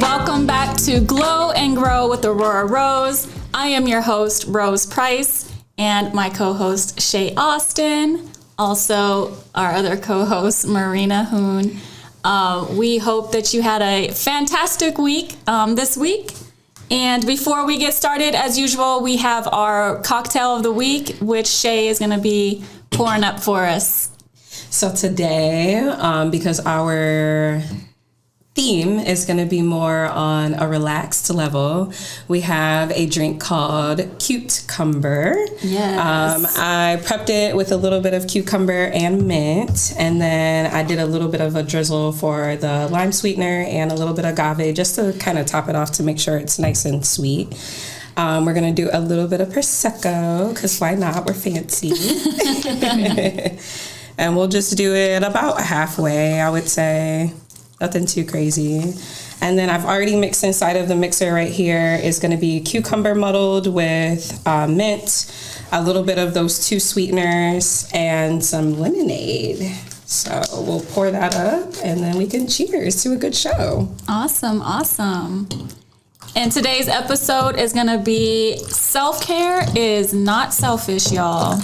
Welcome back to Glow and Grow with Aurora Rose. I am your host, Rose Price, and my co-host, Shay Austin. Also, our other co-host, Marina Hoon. We hope that you had a fantastic week this week. And before we get started, as usual, we have our cocktail of the week, which Shay is going to be pouring up for us. So today, because our theme is going to be more on a relaxed level, we have a drink called Cucumber. Yes. I prepped it with a little bit of cucumber and mint, and then I did a little bit of a drizzle for the lime sweetener and a little bit of agave just to kind of top it off to make sure it's nice and sweet. We're going to do a little bit of Prosecco, because why not? We're fancy. And we'll just do it about halfway, I would say. Nothing too crazy. And then I've already mixed inside of the mixer right here is going to be cucumber muddled with mint, a little bit of those two sweeteners, and some lemonade. So we'll pour that up, and then we can cheers to a good show. Awesome. And today's episode is going to be self-care is not selfish, y'all.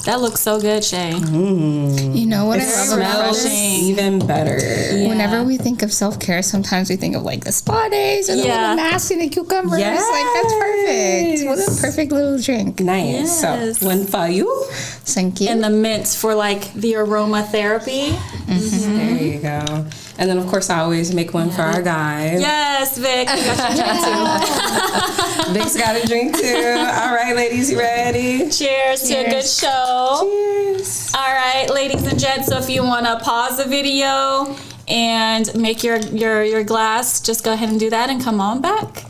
That looks so good, Shay. You know what It I love about smells this? even better. Yeah. Whenever we think of self-care, sometimes we think of like the spa days or the little mask and the cucumbers. Yes. Like, that's perfect. What a perfect little drink. Nice. Yes. So, one for you. Thank you. And the mint for like the aromatherapy. There you go. And then, of course, I always make one for our guy. Yes, Vic. You got your drink too. Vic's got a drink too. All right, ladies, you ready? Cheers to a good show. Cheers. All right, ladies and gents, so if you want to pause the video and make your glass, just go ahead and do that and come on back.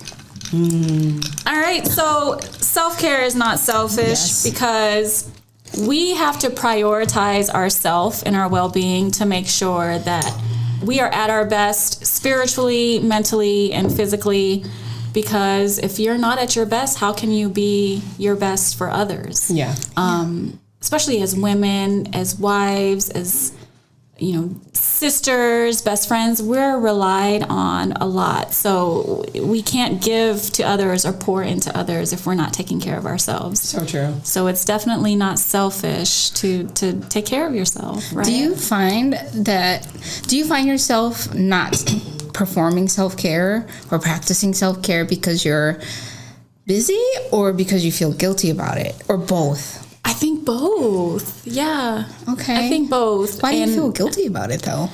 All right, so self-care is not selfish because we have to prioritize ourselves and our well-being to make sure that we are at our best spiritually, mentally, and physically, because if you're not at your best, how can you be your best for others? Yeah. Especially as women, as wives, as, sisters, best friends, we're relied on a lot. So we can't give to others or pour into others if we're not taking care of ourselves. So true. So it's definitely not selfish to take care of yourself, right? Do you find yourself not performing self-care or practicing self-care because you're busy or because you feel guilty about it, or both? I think both. Yeah. Okay. I think both. Why do you feel guilty about it though?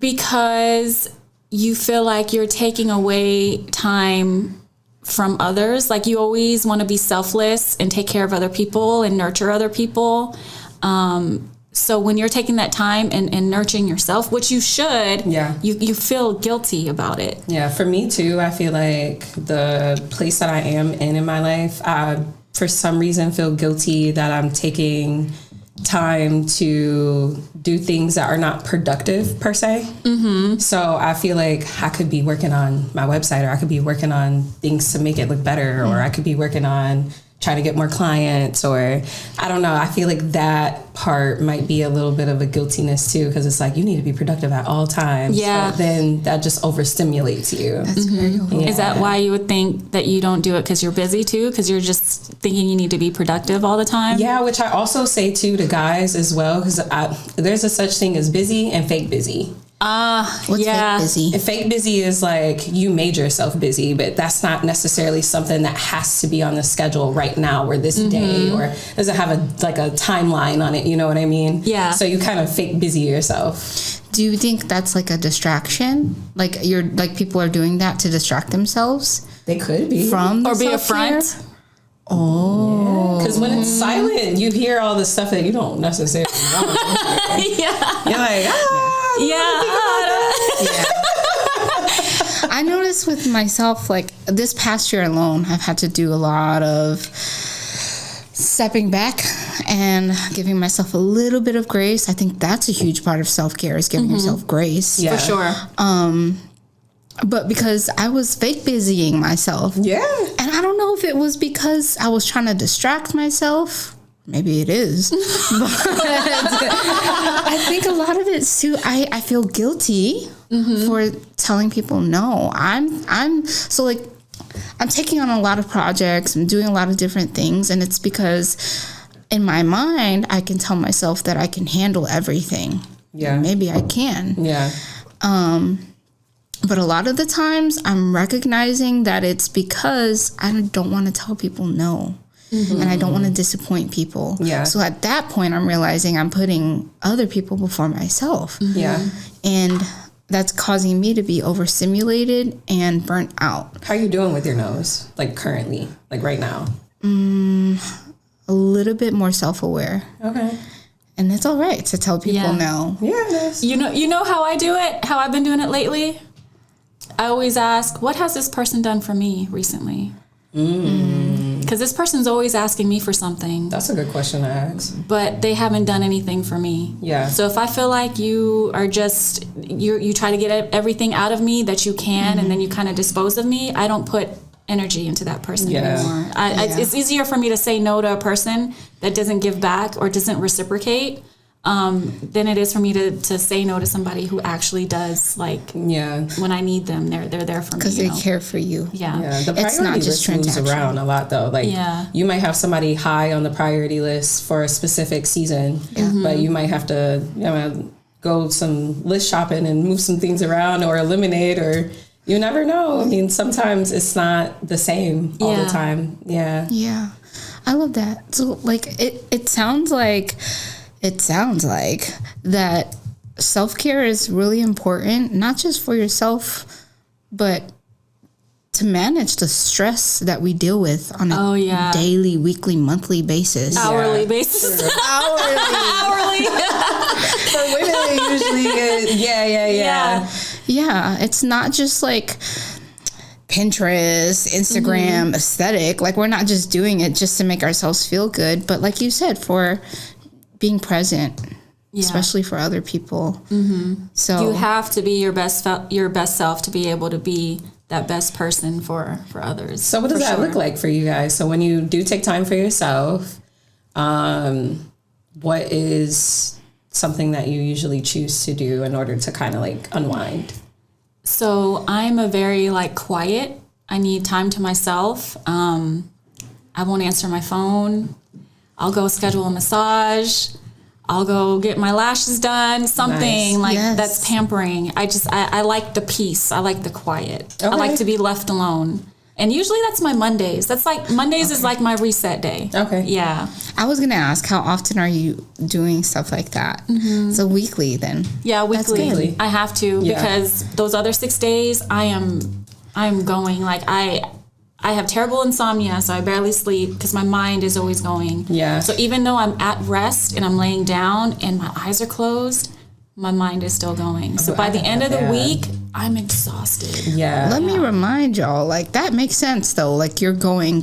Because you feel like you're taking away time from others. Like you always want to be selfless and take care of other people and nurture other people. So when you're taking that time and nurturing yourself, which you should, you feel guilty about it. Yeah, for me too, I feel like the place that I am in my life, I, for some reason, feel guilty that I'm taking time to do things that are not productive per se. Mm-hmm. So I feel like I could be working on my website, or I could be working on things to make it look better, or I could be working on trying to get more clients, or I don't know. I feel like that part might be a little bit of a guiltiness too, because it's like you need to be productive at all times. Yeah. But then that just overstimulates you. That's very cool. Is that why you would think that you don't do it because you're busy too? Because you're just thinking you need to be productive all the time? Yeah, which I also say too to guys as well, because there's a such thing as busy and fake busy. What's fake busy? And fake busy is like you made yourself busy, but that's not necessarily something that has to be on the schedule right now or this day, or doesn't have a timeline on it. You know what I mean? Yeah. So you kind of fake busy yourself. Do you think that's like a distraction? Like people are doing that to distract themselves They could be from the Or be a self-care? front? Oh. because when it's silent, you hear all the stuff that you don't necessarily want. Yeah. You're like, I noticed with myself, like this past year alone, I've had to do a lot of stepping back and giving myself a little bit of grace. I think that's a huge part of self-care, is giving yourself grace. Yeah. For sure. But because I was fake busying myself. yeah. And I don't know if it was because I was trying to distract myself maybe it is. But I think a lot of it too, I feel guilty for telling people no. I'm so like, I'm taking on a lot of projects, I'm doing a lot of different things, and it's because in my mind, I can tell myself that I can handle everything. Yeah. Maybe I can. Yeah. But a lot of the times I'm recognizing that it's because I don't want to tell people no. And I don't want to disappoint people. Yeah. So at that point, I'm realizing I'm putting other people before myself. Yeah. And that's causing me to be overstimulated and burnt out. How are you doing with your nose? Like currently, like right now? A little bit more self-aware. Okay. And it's all right to tell people no. Yeah, it is. You know how I do it? How I've been doing it lately? I always ask, what has this person done for me recently? Because this person's always asking me for something, That's a good question to ask. but they haven't done anything for me. Yeah. So if I feel like you are just, you try to get everything out of me that you can, and then you kind of dispose of me, I don't put energy into that person Yeah. anymore. It's easier for me to say no to a person that doesn't give back or doesn't reciprocate than it is for me to say no to somebody who actually does, like, Yeah. when I need them, they're there for me. Because they care for you. Yeah. Yeah, the It's priority not just list moves transactional. around a lot though. Like Yeah. you might have somebody high on the priority list for a specific season, but you might have to, go some list shopping and move some things around or eliminate, or you never know. I mean, sometimes it's not the same all the Yeah. time. Yeah. Yeah. I love that. So like it sounds like that self-care is really important, not just for yourself, but to manage the stress that we deal with on a daily, weekly, monthly basis. Hourly basis. Hourly. For women, it usually is. Yeah. Yeah, it's not just like Pinterest, Instagram aesthetic. Like, we're not just doing it just to make ourselves feel good, but like you said, for being present, especially for other people. So You have to be your best self to be able to be that best person for others. So what does that look like for you guys? So when you do take time for yourself, what is something that you usually choose to do in order to kind of like unwind? So I'm a very quiet. I need time to myself. I won't answer my phone. I'll go schedule a massage. I'll go get my lashes done. Something Nice. that's pampering. I like the peace. I like the quiet. I Okay. like to be left alone. And usually that's my Mondays. That's Mondays is like my reset day. Okay. Yeah. I was gonna ask, how often are you doing stuff like that? So weekly then. Yeah, weekly. good. I have to Yeah. because those other 6 days I'm going I have terrible insomnia, so I barely sleep because my mind is always going. Yeah. So even though I'm at rest and I'm laying down and my eyes are closed, my mind is still going. So by the end of the Yeah. week, I'm exhausted. Yeah. Let me remind y'all, like, that makes sense though. Like, you're going.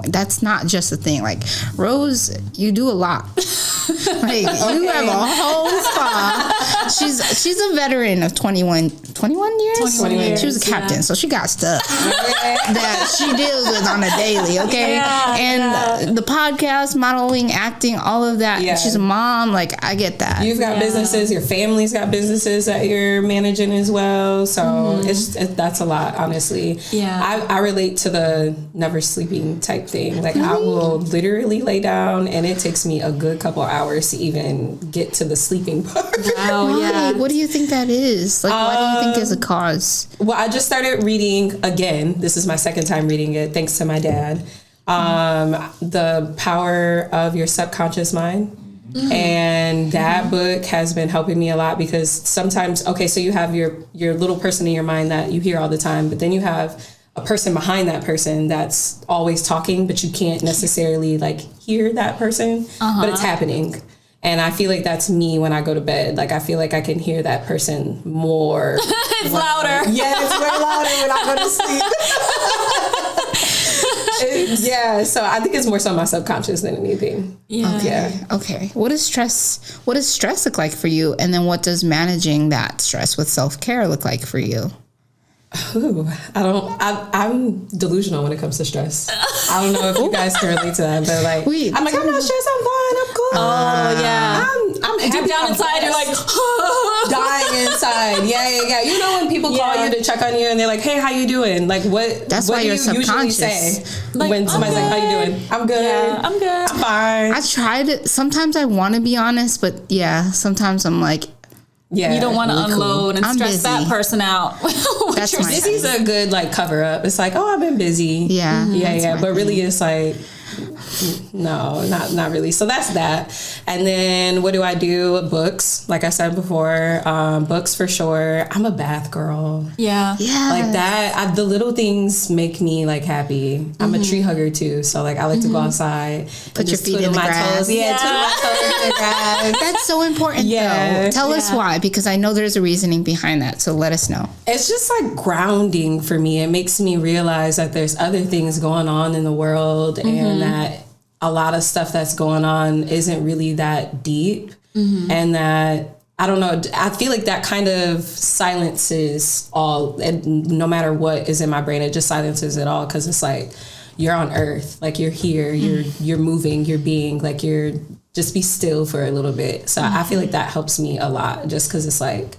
That's not just a thing. Like, Rose, you do a lot. Like, you have a whole spa. She's a veteran of 21 years? 21 years, She was a captain, yeah. so she got stuff that she deals with on a daily, okay? Yeah, and the podcast, modeling, acting, all of that. Yeah. She's a mom. Like, I get that. You've got businesses, your family's got businesses that you're managing as well. So that's a lot, honestly. Yeah. I relate to the never sleeping type thing. Like I will literally lay down and it takes me a good couple hours to even get to the sleeping part. Oh, yeah. What do you think that is? Like, why do you think is a cause? Well, I just started reading again. This is my second time reading it, thanks to my dad. The Power of Your Subconscious Mind. And that book has been helping me a lot because sometimes, so you have your little person in your mind that you hear all the time, but then you have a person behind that person that's always talking, but you can't necessarily hear that person, but it's happening. And I feel like that's me when I go to bed. Like, I feel like I can hear that person more. It's louder. Yeah, it's way louder when I go to sleep. So I think it's more so my subconscious than anything. Yeah. Okay. What does stress look like for you? And then what does managing that stress with self-care look like for you? I'm delusional when it comes to stress. I don't know if you guys can relate to that, but like, Wait, I'm like, I'm not stressed, I'm fine, I'm cool. Oh yeah. I'm happy, Deep down I'm inside, you're like, blessed. Dying inside. Yeah. You know when people call you to check on you and they're like, hey, how you doing? Like, what? That's what why do you're you usually subconscious. say Like, when somebody's I'm like, how you good. doing? I'm good. Yeah, I'm good. I'm fine. I tried it. Sometimes I want to be honest, but yeah, sometimes I'm like, Yeah, You don't want to really cool. unload and I'm stress that busy. person out. That's my busy's a good like cover up. It's like, oh, I've been busy. yeah. Yeah. But really, it's like, no, not really. So that's that. And then what do I do? Books, like I said before, books for sure. I'm a bath girl. Yeah. Yeah. Like that, the little things make me like happy. I'm a tree hugger too, so like I like to go outside, Put and your just feet twiddle in the my grass. toes. Yeah, twiddle my toes in the grass. That's so important Yeah. though. Tell us Yeah. why, because I know there's a reasoning behind that. So let us know. It's just like grounding for me. It makes me realize that there's other things going on in the world and that a lot of stuff that's going on isn't really that deep and that I don't know. I feel like that kind of silences all, and no matter what is in my brain, it just silences it all because it's like you're on Earth, like you're here, you're moving, you're being, like you're just be still for a little bit. So I feel like that helps me a lot, just because it's like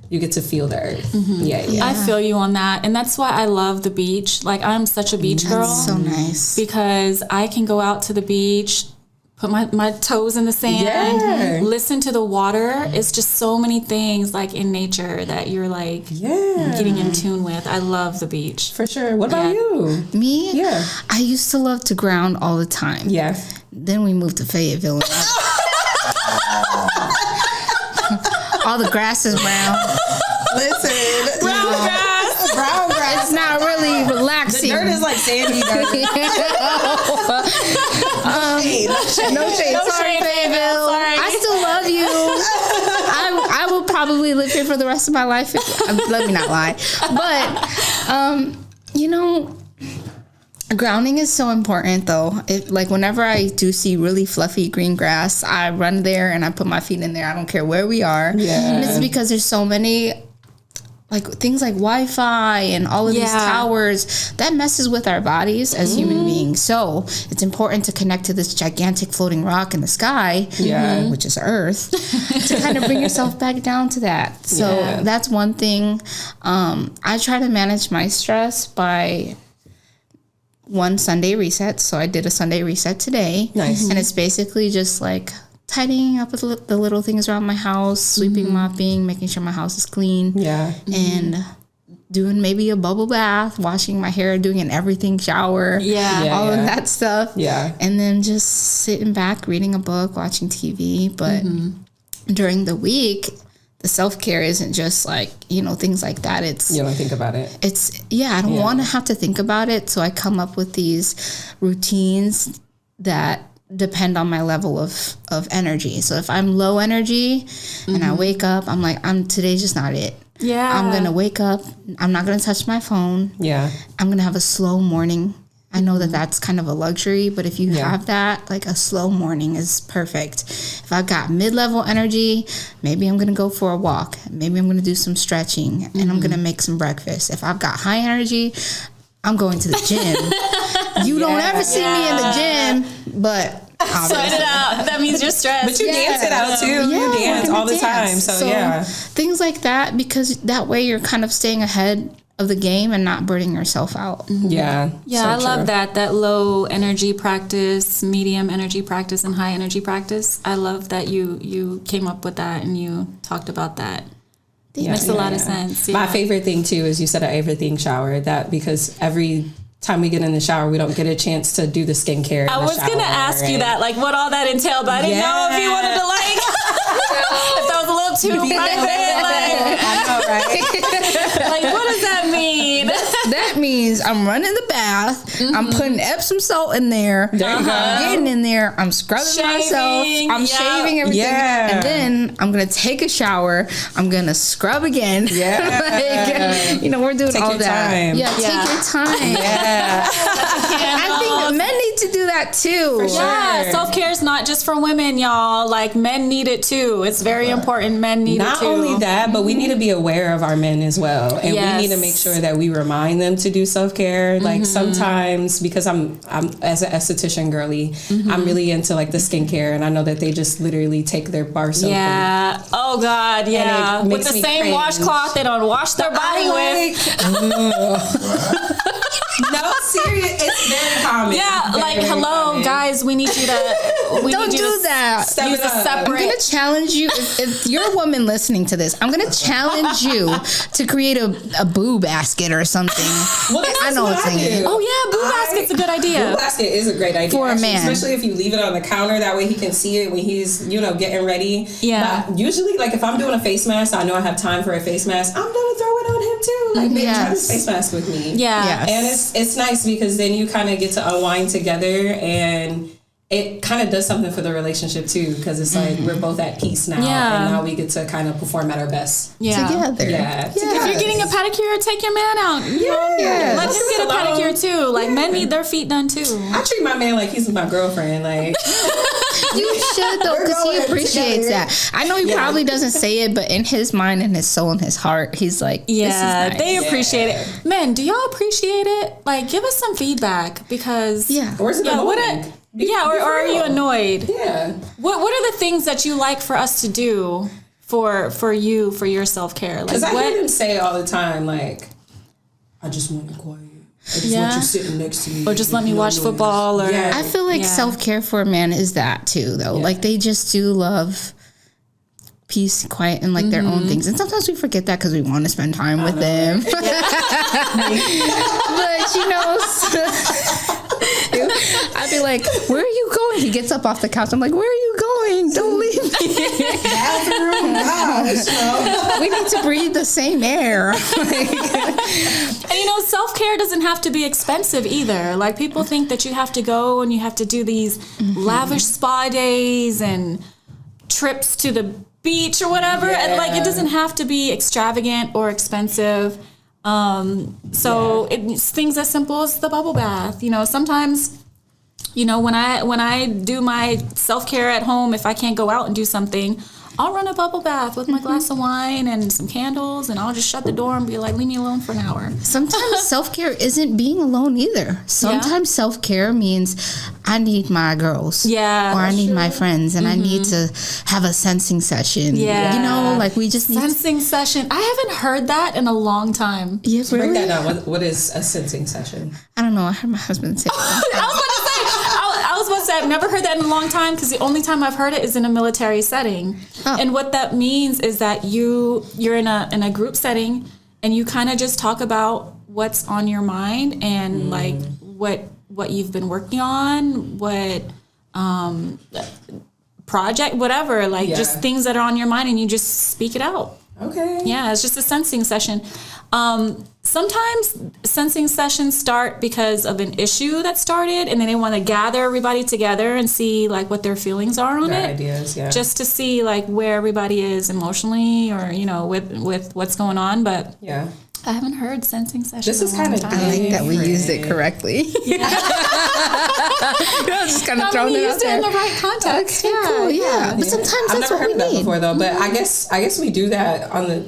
you get to feel the earth. Yeah. I feel you on that. And that's why I love the beach. Like, I'm such a beach girl. So nice. Because I can go out to the beach, put my toes in the sand, Yeah. listen to the water. It's just so many things like in nature that you're like getting in tune with. I love the beach. For sure. What about you? Me? Yeah. I used to love to ground all the time. Yeah. Then we moved to Fayetteville. All the grass is brown. Listen. Brown grass. Brown grass. It's not really The relaxing. dirt is like sandy dirt. No shade. No Sorry, shade, Fayetteville. sorry. I still love you. I will probably live here for the rest of my life. Let me not lie. But, you know, grounding is so important though. Like whenever I do see really fluffy green grass, I run there and I put my feet in there. I don't care where we are. Yeah. And it's because there's so many like things like Wi-Fi and all of these towers that messes with our bodies as human beings. So it's important to connect to this gigantic floating rock in the sky, which is Earth, to kind of bring yourself back down to that. So that's one thing. I try to manage my stress by one Sunday reset. So I did a Sunday reset today. Nice. And it's basically just like tidying up the little things around my house, sweeping, mopping, making sure my house is clean. Yeah. And doing maybe a bubble bath, washing my hair, doing an everything shower. Yeah. All of that stuff. Yeah. And then just sitting back, reading a book, watching TV. But during the week, the self-care isn't just like, you know, things like that. It's You don't think about it. I don't want to have to think about it. So I come up with these routines that depend on my level of energy. So if I'm low energy and I wake up, I'm like, today's just not it. Yeah. I'm going to wake up. I'm not going to touch my phone. Yeah. I'm going to have a slow morning. I know that that's kind of a luxury, but if you have that, like a slow morning is perfect. If I've got mid-level energy, maybe I'm going to go for a walk. Maybe I'm going to do some stretching and I'm going to make some breakfast. If I've got high energy, I'm going to the gym. You don't ever see me in the gym, but Sweat it out. That means you're stressed. But you dance it out too. You dance we're gonna all the time. dance. So yeah. Things like that, because that way you're kind of staying ahead of the game and not burning yourself out. Yeah. Yeah, So I love true. that low energy practice, medium energy practice, and high energy practice. I love that you came up with that and you talked about that. Yeah, Makes a lot of sense. My Yeah. favorite thing too is you said an everything shower. That because every time we get in the shower, we don't get a chance to do the skincare. I was gonna ask you that, like what all that entailed, but I didn't know if you wanted to like if that was a little too private. I know, right? Like what does that mean? That means I'm running the bath. I'm putting Epsom salt in there. There you go. I'm getting in there. I'm scrubbing myself. Shaving, I'm yeah. shaving everything. Yeah. And then I'm going to take a shower. I'm going to scrub again. Yeah. Like, you know, we're doing Take all your that. time. Yeah, Yeah. take your time. Yeah. I think men need to do that too. For sure. Yeah, self-care is not just for women, y'all. Like, men need it too. It's very important. Men need it too. Not only that, but we need to be aware of our men as well. And Yes. we need to make sure that we remind them to do self-care. Like sometimes, because I'm as an esthetician girly, I'm really into like the skincare, and I know that they just literally take their bar soap. Yeah. Oh God. Yeah. And it With makes the me same cringe. washcloth they don't wash their body with. No, serious. It's very common. Yeah. Very, Like, very hello, common. guys. We need you to. We Don't need you do to that. Step Use it a up. I'm separate. gonna challenge you. If you're a woman listening to this, I'm gonna challenge you to create a boo basket or something. Well, that's I know what what I I'm saying. do. Oh yeah, boo basket's a good idea. Boo basket is a great idea For a actually, man. especially if you leave it on the counter. That way he can see it when he's getting ready. Yeah. But usually, like if I'm doing a face mask, I know I have time for a face mask. I'm gonna throw it on him too. Like, babe, try this Yes. face mask with me. Yeah. Yeah. And it's nice because then you kind of get to unwind together, and it kind of does something for the relationship too, because it's like we're both at peace now, Yeah. and now we get to kind of perform at our best. Yeah. Together. Yeah. If you're getting a pedicure, take your man out. Yeah. Let him get a Alone. pedicure too. Like, men need their feet done too. I treat my man like he's my girlfriend. Like, You should though, because he going appreciates together. that. I know he Yeah. probably doesn't say it, but in his mind and his soul and his heart, he's like, Yeah, this is nice. they appreciate it. Men, do y'all appreciate it? Like, give us some feedback because Yeah. or is it yeah, annoying? or are you annoyed? Yeah. What are the things that you like for us to do for you for your self care? Like, Because I hear what? them say all the time, like, I just want you quiet. I just Yeah. want you sitting next to me. Or just let me watch football, or Yeah. I feel like Yeah. self-care for a man is that too, though. Yeah. Like they just do love peace, quiet, and like their own things. And sometimes we forget that because we want to spend time with them. But I'd be like, "Where are you going?" He gets up off the couch. I'm like, "Where are you going? Don't leave me. Bathroom, gosh, We need to breathe the same air." And self care doesn't have to be expensive either. Like, people think that you have to go and you have to do these lavish spa days and trips to the beach or whatever. And like, it doesn't have to be extravagant or expensive. So it's things as simple as the bubble bath. Sometimes, when I do my self care at home, if I can't go out and do something, I'll run a bubble bath with my glass of wine and some candles, and I'll just shut the door and be like, leave me alone for an hour. Sometimes self-care isn't being alone either. Sometimes self-care means I need my girls. Yeah, Or I that's need my friends, and I need to have a sensing session. Yeah. Like we just need Sensing session. I haven't heard that in a long time. Yeah, Break really? that down. What is a sensing session? I don't know. I heard my husband say I was about to say, I've never heard that in a long time, because the only time I've heard it is in a military setting. Oh. And what that means is that you're in a group setting, and you kind of just talk about what's on your mind, and like what you've been working on, what project, whatever, like just things that are on your mind, and you just speak it out. Okay. Yeah, it's just a sensing session. Sometimes sensing sessions start because of an issue that started, and then they want to gather everybody together and see like what their feelings are on Their it. ideas, yeah. Just to see like where everybody is emotionally, or with what's going on. But Yeah. I haven't heard sensing sessions. This is kind of I like that we used it correctly. Just kind of throwing we it out used it there. in the right context. Okay, cool. Yeah. But sometimes I've that's never what heard we of that need. before though, but I guess we do that on the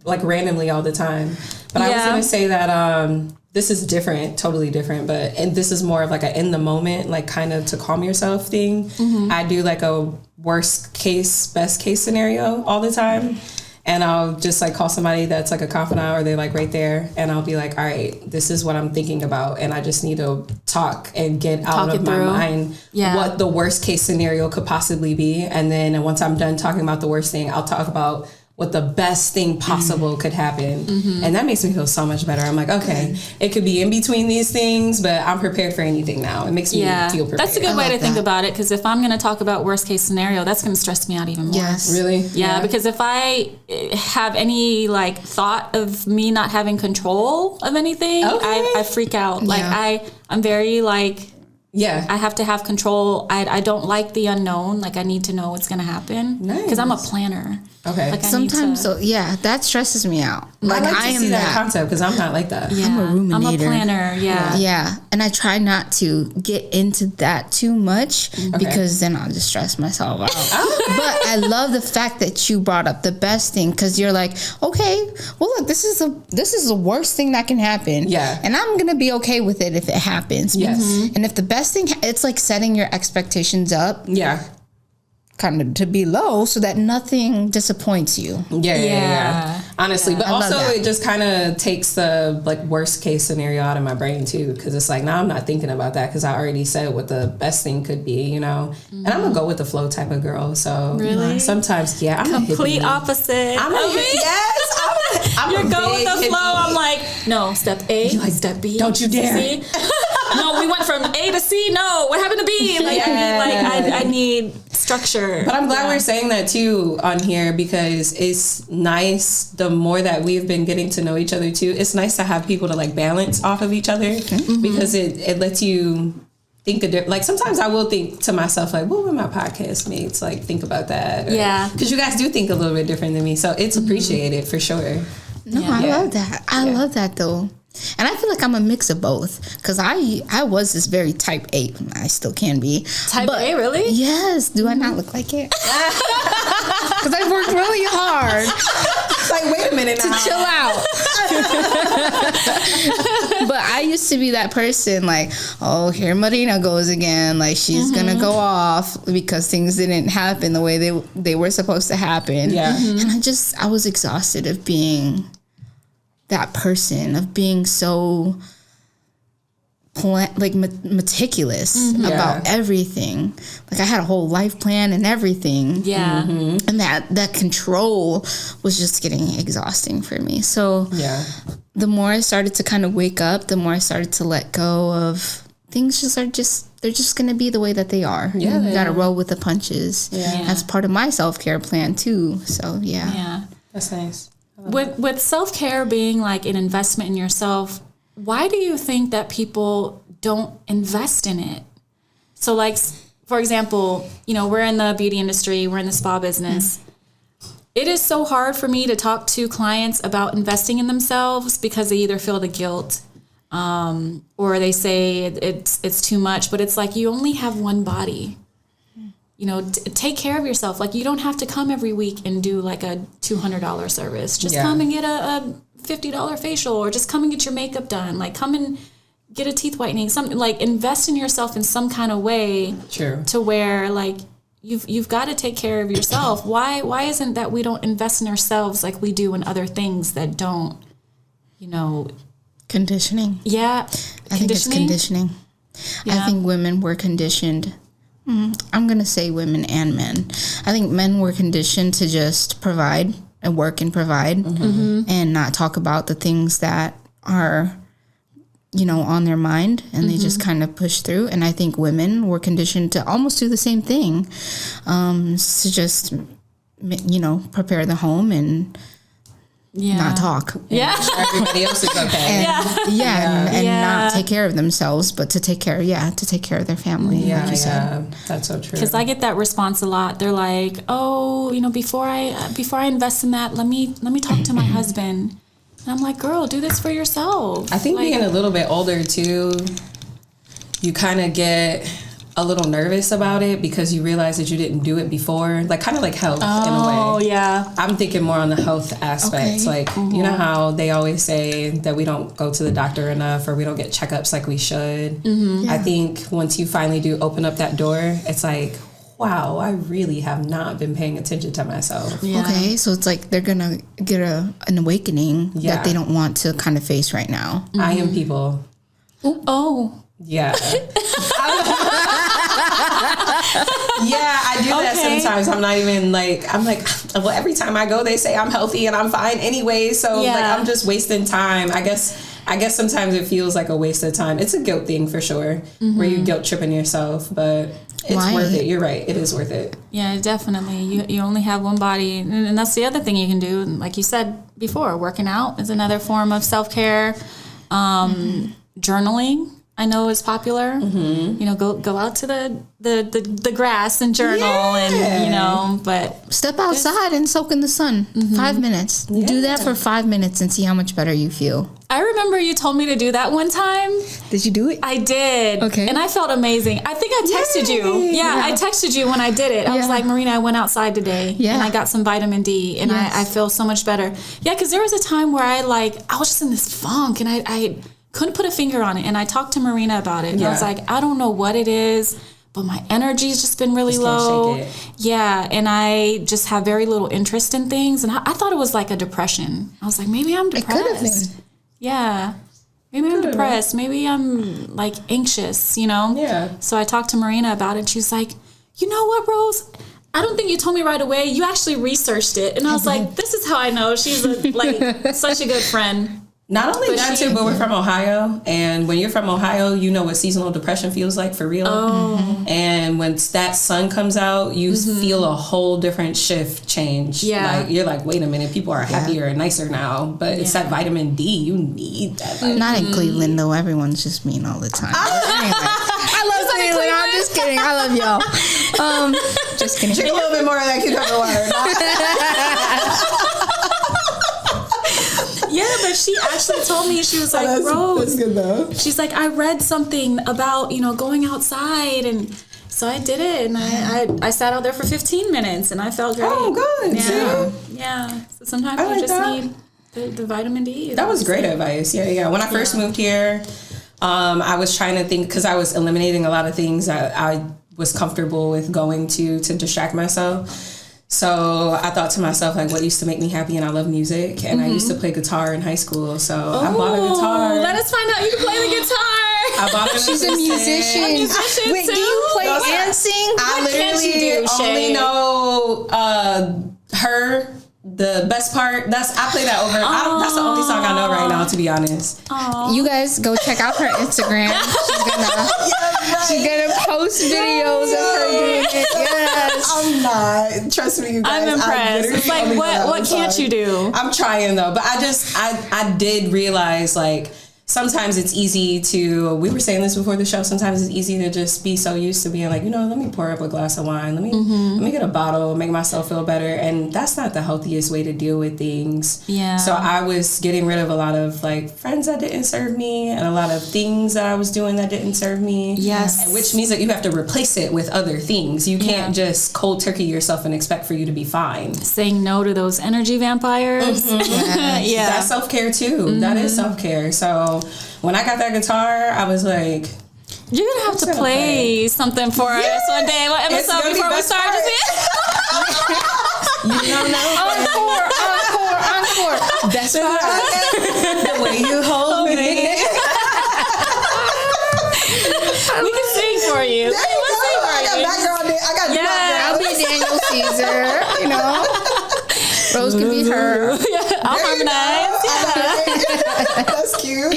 like randomly all the time. But I was Yeah. gonna say that this is different, totally different, and this is more of like a in the moment, like kind of to calm yourself thing. I do like a worst case, best case scenario all the time. And I'll just like call somebody that's like a confidant, or they're like right there, and I'll be like, all right, this is what I'm thinking about, and I just need to talk and get out Talk of it my through. mind Yeah. what the worst case scenario could possibly be. And then once I'm done talking about the worst thing, I'll talk about what the best thing possible could happen. And that makes me feel so much better. I'm like, okay, it could be in between these things, but I'm prepared for anything now. It makes me feel prepared. That's a good way like to think that. about it, because if I'm going to talk about worst case scenario, that's going to stress me out even more. Yes. Really? Yeah, because if I have any like thought of me not having control of anything, Okay. I freak out. Like Yeah. I'm very like, Yeah. I have to have control. I don't like the unknown. Like, I need to know what's going to happen, because I'm a planner. Okay. Like, I need Sometimes, to- so yeah, that stresses me out. Like, I like I to am see that that. concept because I'm not like that. Yeah. I'm a ruminator. I'm a planner. Yeah. Yeah, and I try not to get into that too much because then I'll just stress myself out. But I love the fact that you brought up the best thing, because you're like, okay, well, look, this is the worst thing that can happen. Yeah. And I'm gonna be okay with it if it happens. Yes. And if the best thing, it's like setting your expectations up Yeah. kind of to be low so that nothing disappoints you. Yeah. Honestly, but I love also that. it just kind of takes the like worst case scenario out of my brain too, because it's like now I'm not thinking about that because I already said what the best thing could be, you know. And I'm a go with the flow type of girl, so Really? sometimes I'm a Complete hippie. opposite. I'm a of me. yes. I'm You're a go with big the flow. hippie. I'm like, no, step A, step B. don't you dare. C. No, we went from A to C. No, what happened to B? Like, I need structure. But I'm glad we're saying that too on here, because it's nice, the more that we've been getting to know each other too, it's nice to have people to like balance off of each other, because it lets you think like sometimes I will think to myself like, what would my podcast mates like think about that? Or, Yeah. because you guys do think a little bit different than me, so it's appreciated for sure. No, I love that. I love that though. And I feel like I'm a mix of both, because I was this very type A. I still can be. Type A, really? Yes. Do I not look like it? Because I've worked really hard It's like, wait a minute now. to chill out. But I used to be that person like, oh, here Marina goes again. Like, she's going to go off because things didn't happen the way they were supposed to happen. Yeah. And I was exhausted of being that person, of being so meticulous about everything. Like, I had a whole life plan and everything. Yeah. And that control was just getting exhausting for me. So Yeah. the more I started to kind of wake up, the more I started to let go of things. They're just going to be the way that they are. Yeah, You got to roll with the punches. Yeah. That's part of my self-care plan too. So Yeah. That's nice. With self-care being like an investment in yourself, why do you think that people don't invest in it? So like, for example, you know, we're in the beauty industry, we're in the spa business. It is so hard for me to talk to clients about investing in themselves because they either feel the guilt or they say it's too much, but it's like, you only have one body. You know, take care of yourself. Like, you don't have to come every week and do like a $200 service. Just come and get a $50 facial, or just come and get your makeup done. Like, come and get a teeth whitening. Something like, invest in yourself in some kind of way. True. To where like you've got to take care of yourself. Why isn't that we don't invest in ourselves like we do in other things that don't, you know? conditioning. Yeah. I think it's conditioning. Yeah. I think women were conditioned. I'm going to say women and men. I think men were conditioned to just provide and work and provide and not talk about the things that are, you know, on their mind, and they just kind of push through. And I think women were conditioned to almost do the same thing, to just, you know, prepare the home and not talk. Yeah. Everybody else is okay. And Yeah. not take care of themselves, but to take care of their family. Yeah, like you said. yeah, that's so true. Because I get that response a lot. They're like, "Oh, you know, before I invest in that, let me talk to my husband." And I'm like, "Girl, do this for yourself." I think like, being a little bit older too, you kind of get a little nervous about it because you realize that you didn't do it before, like kind of like health in a way. Oh yeah. I'm thinking more on the health aspect. Okay. Like, you know how they always say that we don't go to the doctor enough or we don't get checkups like we should. I think once you finally do open up that door, it's like, wow, I really have not been paying attention to myself. Yeah. Okay, so it's like they're gonna get an awakening Yeah. that they don't want to kind of face right now. I am people. Oh. Yeah. Yeah, I do that Okay. sometimes. I'm like, well, every time I go, they say I'm healthy and I'm fine anyway. So like, Yeah. I'm just wasting time. I guess sometimes it feels like a waste of time. It's a guilt thing for sure, where you guilt tripping yourself, but it's Why? worth it. You're right. It is worth it. Yeah, definitely. You only have one body, and that's the other thing you can do. And like you said before, working out is another form of self-care. Journaling, I know is popular. You know, go out to the grass and journal and, you know, but Step outside and soak in the sun. 5 minutes. Do that for 5 minutes and see how much better you feel. I remember you told me to do that one time. Did you do it? I did. Okay. And I felt amazing. I think I texted you. Yeah, I texted you when I did it. I was Yeah. like, Marina, I went outside today Yeah. and I got some vitamin D and Yes. I feel so much better. Yeah, because there was a time where I was just in this funk and I couldn't put a finger on it. And I talked to Marina about it. And I was Yeah. like, I don't know what it is, but my energy's just been really Just can't low. shake it. Yeah, and I just have very little interest in things. And I thought it was like a depression. I was like, maybe I'm It could have depressed. been. Yeah. Maybe I'm depressed. Maybe I'm like anxious, you know? Yeah. So I talked to Marina about it. And she was like, you know what, Rose? I don't think you told me right away. You actually researched it. And I was like, this is how I know she's such a good friend. Not only But that she- too, but we're from Ohio, and when you're from Ohio, you know what seasonal depression feels like for real. And when that sun comes out, you feel a whole different shift change. Yeah. Like you're like, wait a minute, people are happier and nicer now. But it's that vitamin D. You need that. Vitamin Not in Cleveland though. Everyone's just mean all the time. Anyway, I love Cleveland. I'm just kidding. I love y'all. Just kidding. Drink a little bit more of that cucumber water. Yeah, but she actually told me, she was like, Rose, good though. she's like, I read something about, you know, going outside. And so I did it. And I sat out there for 15 minutes and I felt great. Oh, good. Yeah. Yeah. So sometimes I you like just that. need the vitamin D. That was great advice. Yeah. When I first moved here, I was trying to think, because I was eliminating a lot of things that I was comfortable with going to distract myself. So I thought to myself, like, what used to make me happy? And I love music. And I used to play guitar in high school. So I bought a guitar. Let us find out you can play the guitar. I bought an She's a musician. A musician Wait, too? do you play No, and sing? I What can't literally you do, only Shay? know her. The best part, I play that over. That's the only song I know right now, to be honest. You guys go check out her Instagram. She's gonna post videos of her doing it. Yes. I'm not. Trust me, you guys. I'm impressed. It's like, what can't you do? I'm trying though, but I did realize, like, sometimes it's easy to, we were saying this before the show, sometimes it's easy to just be so used to being like, you know, let me pour up a glass of wine, let me get a bottle, make myself feel better. And that's not the healthiest way to deal with things. Yeah. So I was getting rid of a lot of like friends that didn't serve me and a lot of things that I was doing that didn't serve me. Yes. Which means that you have to replace it with other things. You can't just cold turkey yourself and expect for you to be fine. Saying no to those energy vampires. Yeah. That's self-care too. That is self-care. So when I got that guitar, I was like, You're going to have to play something for us one day. What It's episode gonna be before we best start? you don't know Encore. That's right. the way you hold me. We can sing for you. We'll sing for you. I got Yeah. I'll be Daniel Caesar. You know, Rose can be her. I'll harmonize. Yeah. That's cute.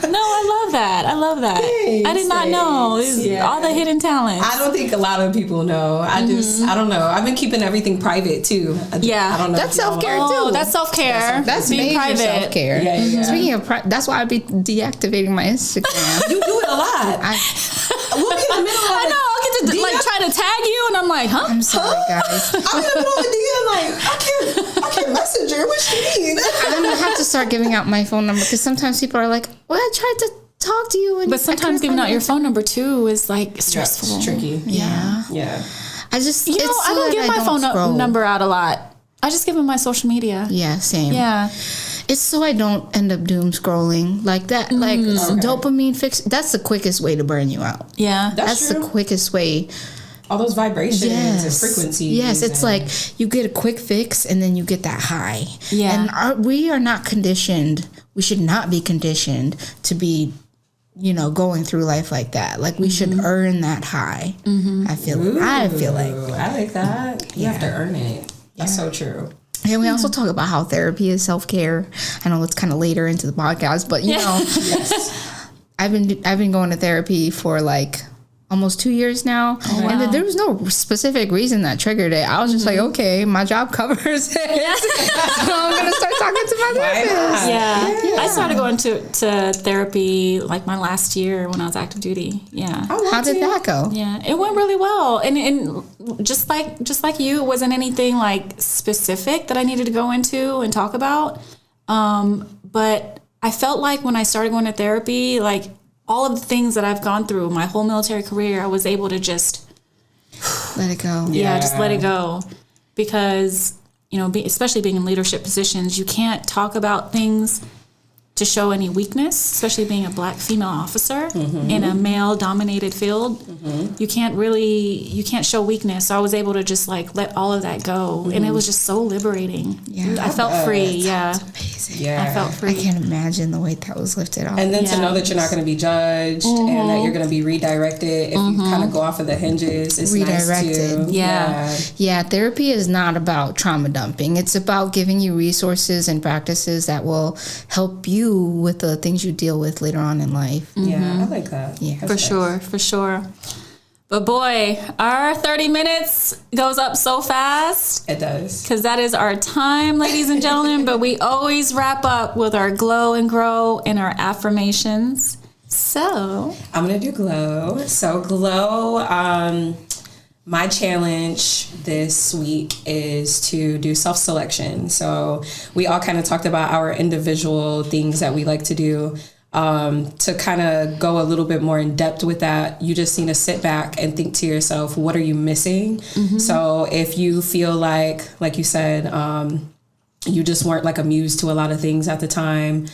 No, I love that. I love that. I did not know. It's all the hidden talents. I don't think a lot of people know. I don't know. I've been keeping everything private too. Yeah. I don't know. That's if y'all self-care know. Oh, too. that's self-care. That's being major private. self-care. Yeah. Speaking of, that's why I be deactivating my Instagram. You do it a lot. We'll be in the middle of I know. I'll get to like try to tag you, and I'm like, huh? I'm sorry, guys. I'm in the middle of the DM like, I can't message her. What you mean? I'm gonna have to start giving out my phone number because sometimes people are like, "Well, I tried to talk to you," and But sometimes giving out your phone number too is like stressful. It's tricky. Yeah. Yeah. I just, You know, it's I so don't that give my phone scroll. number out a lot. I just give them my social media. Yeah, same. Yeah. It's so I don't end up doom scrolling like that. Like dopamine fix. That's the quickest way to burn you out. Yeah. That's the quickest way. All those vibrations and frequencies. Yes, it's and- like you get a quick fix and then you get that high. Yeah. And we are not conditioned. We should not be conditioned to be, you know, going through life like that. Like we should earn that high. I feel like. Ooh, I like that. You have to earn it. That's so true. And we also talk about how therapy is self-care. I know it's kind of later into the podcast, but you know, I've been going to therapy for like almost 2 years now. And there was no specific reason that triggered it. I was just like, okay, my job covers it. So I'm going to start talking to my therapist. Yeah. I started going to therapy like my last year when I was active duty. Yeah. How did that go? Yeah, it went really well. And just like you, it wasn't anything like specific that I needed to go into and talk about. But I felt like when I started going to therapy, like all of the things that I've gone through my whole military career, I was able to just let it go. Yeah, just let it go. Because, you know, especially being in leadership positions, you can't talk about things to show any weakness, especially being a Black female officer in a male dominated field. You can't show weakness. So I was able to just like let all of that go. And it was just so liberating. Yeah. I felt free. Yeah. Amazing. Yeah. I felt free. I can't imagine the weight that was lifted off. And then to know that you're not going to be judged and that you're going to be redirected if you kind of go off of the hinges. It's nice Redirected. too. Yeah, therapy is not about trauma dumping. It's about giving you resources and practices that will help you with the things you deal with later on in life. Yeah, I like that. Yeah. That's For sure. But boy, our 30 minutes goes up so fast. It does. Because that is our time, ladies and gentlemen. But we always wrap up with our glow and grow and our affirmations. So I'm going to do glow. So glow, my challenge this week is to do self-selection. So we all kind of talked about our individual things that we like to do. To kind of go a little bit more in depth with that, you just need to sit back and think to yourself, what are you missing? So if you feel like you said, you just weren't like amused to a lot of things at the time.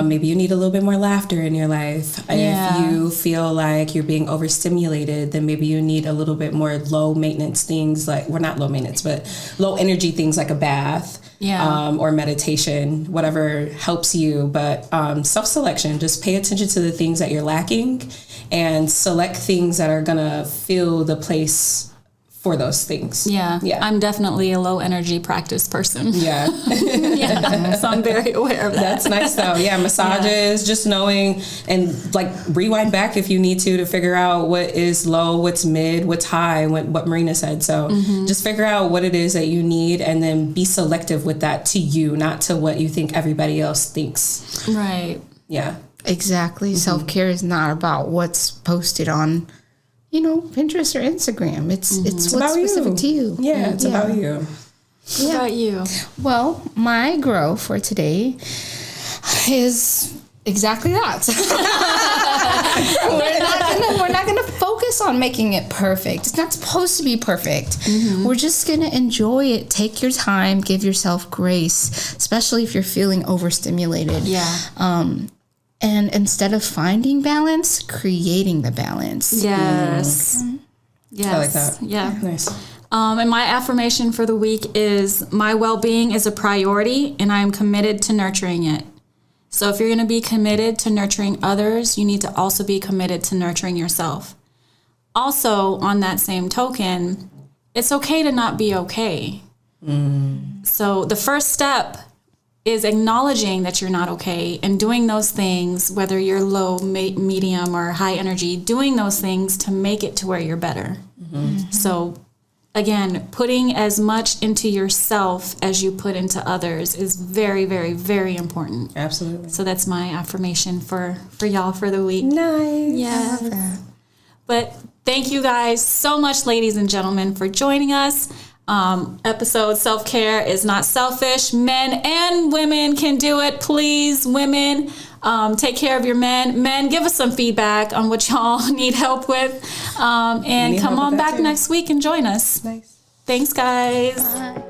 Maybe you need a little bit more laughter in your life. Yeah. If you feel like you're being overstimulated, then maybe you need a little bit more low maintenance things, like, well, not low maintenance, but low energy things like a bath. Or meditation, whatever helps you. But self-selection, just pay attention to the things that you're lacking and select things that are gonna fill the place for those things. yeah, I'm definitely a low energy practice person. Yeah. So I'm very aware of that. That's nice though. Yeah, massages, just knowing and like rewind back if you need to figure out what is low, what's mid, what's high, what Marina said. So just figure out what it is that you need and then be selective with that to you, not to what you think everybody else thinks. Right. Yeah. Exactly. Self-care is not about what's posted on, Pinterest or Instagram. It's what's about specific you. to you. Yeah, it's about you. What about you? Well, my grow for today is exactly that. We're not gonna focus on making it perfect. It's not supposed to be perfect. We're just gonna enjoy it. Take your time. Give yourself grace, especially if you're feeling overstimulated. Yeah. And instead of finding balance, creating the balance. Yes. Yes. I like that. Yeah. Nice. And my affirmation for the week is my well-being is a priority and I am committed to nurturing it. So if you're going to be committed to nurturing others, you need to also be committed to nurturing yourself. Also, on that same token, it's okay to not be okay. So the first step is acknowledging that you're not okay and doing those things, whether you're low, medium, or high energy, doing those things to make it to where you're better. So again, putting as much into yourself as you put into others is very, very, very important. Absolutely. So that's my affirmation for y'all for the week. Nice. Yeah. But thank you guys so much, ladies and gentlemen, for joining us. Episode Self-Care is Not Selfish. Men and women can do it. Please, women, take care of your men. Men, give us some feedback on what y'all need help with. And Need come help on with that back too. next week and join us. Nice. Thanks, guys. Bye.